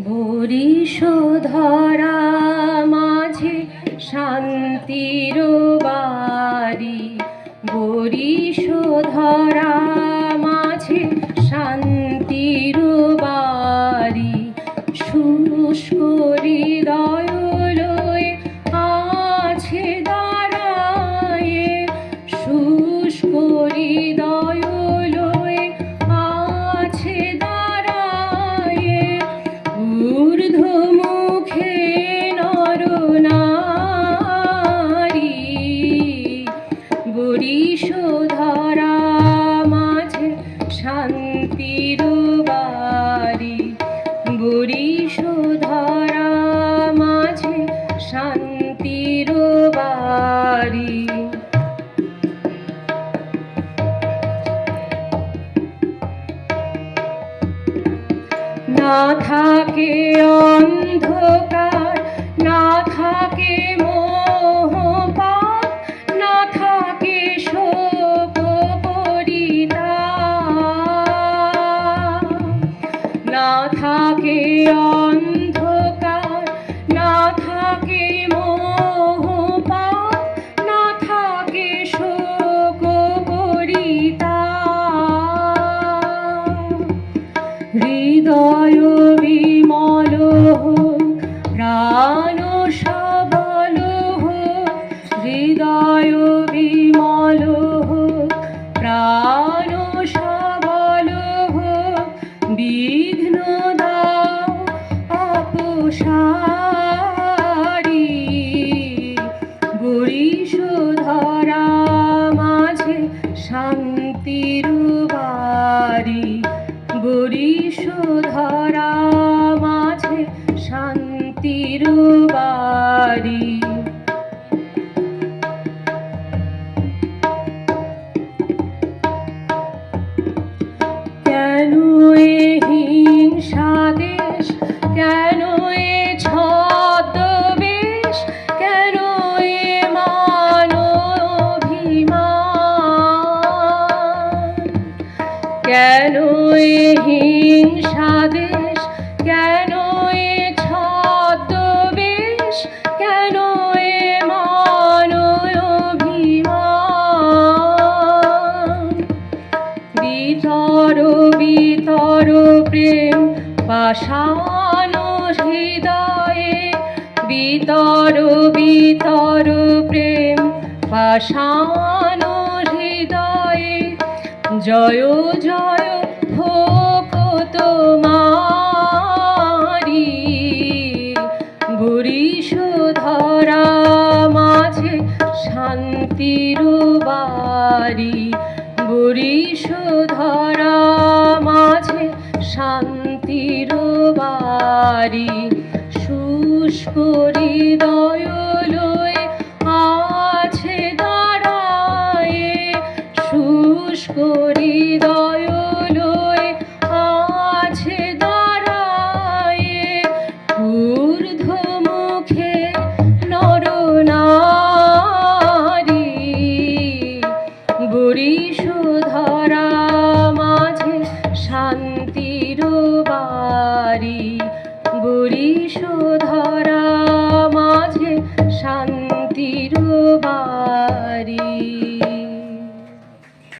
বরিশধরা মাঝে শান্তির বাড়ি, বরিশধরা মাঝে শান্তির বাড়ি। শুষ্ক হৃদয় লয়ে আছে দাঁড়ায়ে, শুষ্ক হৃদয় লয়ে আছে দাঁড়ায়ে। ঊর্ধ্বমুখে নরনারী, বরিশধরা মাঝে শান্তির বাড়ি, বরিশধরা মাঝে শান্তির বাড়ি। না থাকে অন্ধকার, না থাকে মোহপাপ, না থাকে শোক পরিতাপ। না থাকে অন্ধকার, না থাকে মোহপাপ, না থাকে শোক পরিতাপ। হৃদয় বিমল হোক, প্রাণ সবল হোক, হৃদয় বিমল হোক, প্রাণ সবল হোক। বিঘ্ন দাও অপসারি, বরিশধরা মাঝে শান্তির বাড়ি, বরিশধরা মাঝে শান্তির বাড়ি। কেন এ হিংসা দেশ, কেন এ ছদ্মবেশ, কেন এ মান-অভিমান। কেন এ হিংসা দেশ, কেন এ ছদ্মবেশ, কেন এ মান-অভিমান। বিতর বিতর প্রেম পাষাণ হৃদয়ে, বিতর বিতর প্রেম পাষাণ হৃদয়ে। জয় জয় হোক তোমারি, বরিশধরা মাঝে শান্তির বাড়ি, বরিশধরা মাঝে শান্তির বাড়ি। শুষ্ক হৃদয় লয়ে আছে দাঁড়ায়ে, শুষ্ক